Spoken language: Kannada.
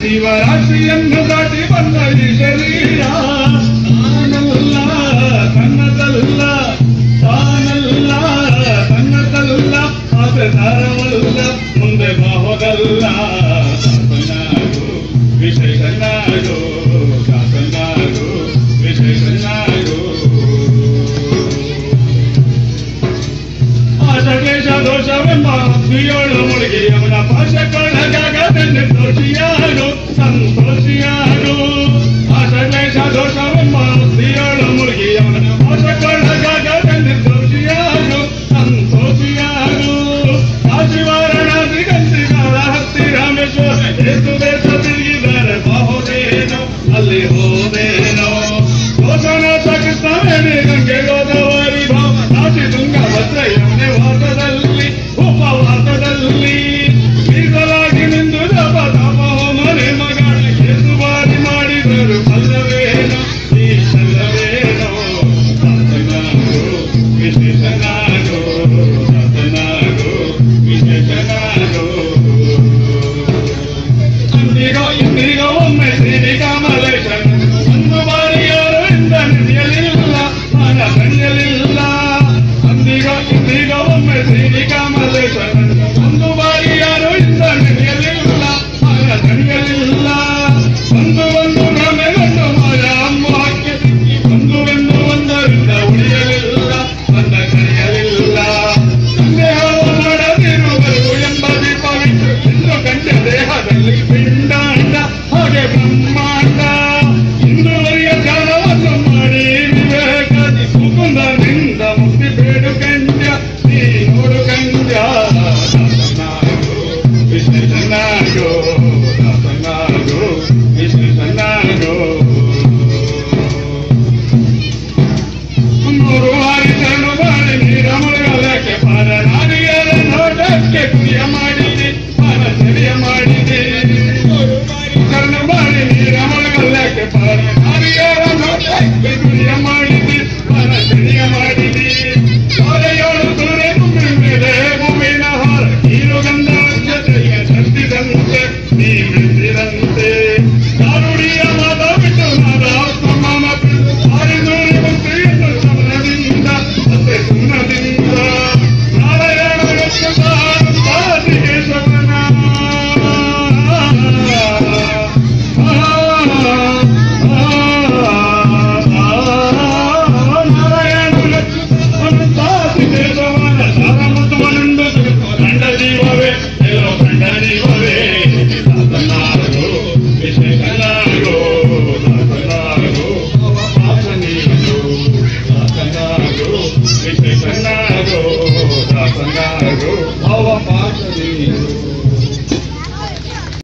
ಜೀವರಾಶಿಯನ್ನು ದಾಟಿ ಬಂದ ಈ ಶರೀರ ತಾನಲ್ಲ ತನ್ನದಲ್ಲ ತಾನಲ್ಲ ತನ್ನದಲ್ಲ ಆಸೆದಾರವಲ್ಲ ಮುಂದೆ ಬಾಹೋದಲ್ಲ ದಾಸನಾಗು ವಿಶೇಷನಾಗು ದಾಸನಾಗು ವಿಶೇಷನಾಗು ಆಶಕ್ಲೇಶ ದೋಷವೆಂಬ ಅಗ್ನಿಯೋಳು ಮುಳುಗಿ ಅವನ ಪಾಶಕ್ಕೊಳಗಾಗದೆ ನಿರ್ದೋಷಿಯಾಗು ಸಂತೋಷಿಯಾಗು ಆಶಕ್ಲೇಶ ದೋಷವೆಂಬ ಅಗ್ನಿಯೋಳು ಮುಳುಗಿ ಅವನ ಪಾಶಕ್ಕೊಳಗಾಗದೆ ನಿರ್ದೋಷಿಯಾಗು ಸಂತೋಷಿಯಾಗು ಕಾಶಿವಾರಣಾದಿ ಗಂಟಿಗಾರ ಹತ್ತಿ ರಾಮೇಶ್ವರ ದೇಶ ದೇಶ ತಿರುಗಿದರೆ ಬಾಹೋದೇನೋ ಅಲ್ಲಿ ಹೋದೇನೋ ದೋಷನಾಥ ಕೃಷ್ಣವೇಣಿ ಗಂಗೆ ಗೋದಾವರಿ ಭಾವ ನಾಶಿ ತುಂಗ ಭದ್ರ ಯಮನೆ ವಾಸದಲ್ಲಿ ಉಪವಾಸದಲ್ಲಿ ಮೀಸಲಾಗಿ ನಿಂದು ಜಪ ತಪ ಹೋಮನೆ ಮಗಳ ಎಷ್ಟು ಬಾರಿ ಮಾಡಿದರು ಅಲ್ಲವೇನೋ ಈ ಸಲ್ಲವೇನೋ ದಾಸನಾಗು ವಿಶೇಷನಾಗು ದಾಸನಾಗು ವಿಶೇಷನಾಗು ಅಂದಿಗೋ ಇಂದಿಗೋ ಒಮ್ಮೆ ಶ್ರೀಕಾಮಲೇಶನ ಒಂದು ಬಾರಿ ಯಾರು ಎಂದ ನಡೆಯಲಿಲ್ಲ ಮನ ತಣಿಯಲಿಲ್ಲ ಅಂದಿಗೋ ಇಂದಿಗೋ ಒಮ್ಮೆ ಶ್ರೀಕಾಮಲೇಶನ ಒಂದು ಬಾರಿ ಯಾರು ಎಂದ ನಡೆಯಲಿಲ್ಲ ಮನ ತಣಿಯಲಿಲ್ಲ ಒಂದು ಭ್ರಮೆಗೊಂಡು ಮಾಯ ಅಮ್ಮ ಹಾಕಿ ಒಂದುವೆಂದು ಒಂದರಿಂದ ಉಳಿಯಲಿಲ್ಲ ಬಂದ ಕರೆಯಲಿಲ್ಲ ಸಂದೇಹವ ಮಾಡದಿರುವರು ಎಂಬ ದೀಪವಿಟ್ಟು ಇಂದು ಕಂಡ ದೇಹದಲ್ಲಿ ಪಿಂಡಾಂಡ ಹಾಗೆ ಬ್ರಹ್ಮಾಂಡ ಇಂದುವರಿಯ ಧ್ಯಾನವನ್ನು ಮಾಡಿ ವಿವೇಕದಿ ಮುಕುಂದನಿಂದ ಮುಕ್ತಿ ಬೇಡು ಕಂಡ ನೀ ನೋಡು ಕಂಡ ದಾಸನಾಗು ವಿಶೇಷನಾಗು ದಾಸನಾಗು ವಿಶೇಷನಾಗು ಮೂರು ಬಾರಿ ಶರಣು ಬಾರಿ ನೀರ ಮುಳುಗಲಕ್ಕೆ ಪಾರ ನಾರಿಯರ ನೋಟಕ್ಕೆ ಗುರಿಯ ಮಾಡಿದೆ ಪಾರ ಸರಿಯ ಮಾಡಿದೆ ಶರಣು ಬಾರಿ ನೀರ ಮುಳುಗಲಕ್ಕೆ ಪಾರ ನಾರಿಯರ ನೋಟಕ್ಕೆ ಗುರಿಯ ಮಾಡಿದೆ ಪಾರ ಸರಿಯ ಮಾಡಿದೆ ತಾರೆಯೋಳು ಸೂರ್ಯ ಭೂಮಿ ಮೇಲೆ ಭೂಮಿನ ಹಾರ ನೀರು ಗಂಧ ಜೊತೆಗೆ ಸತ್ತಿದಂತೆ ನೀ ಮೆಚ್ಚಿದಂತೆ ದಾರುಡಿಯ ಮಾತ ಬಿಟ್ಟು ನಾದ ಸಮಾನ ಹಾರಿದೂರಿ ಭಕ್ತಿಯನ್ನು ಸಮನದಿಂದ ಮತ್ತೆ ಸುಮ್ಮನದಿಂದ ನಾರಾಯಣ ಕೇಶವನ ನಾರಾಯಣ ಕೇಶವನ ಸಾರಮುತ್ತಮನುಂಡು ಕಂಡ ಜೀವವೇ ಎಲ್ಲೋ ಕಂಡ ಜೀವವೇ ದಾಸನಾಗು ವಿಶೇಷನಾಗು ದಾಸನಾಗು ದಾಸನೀಗು ದಾಸನಾಗು ವಿಶೇಷನಾಗು ದಾಸನಾಗು ಅವಪಾಸನೀಗು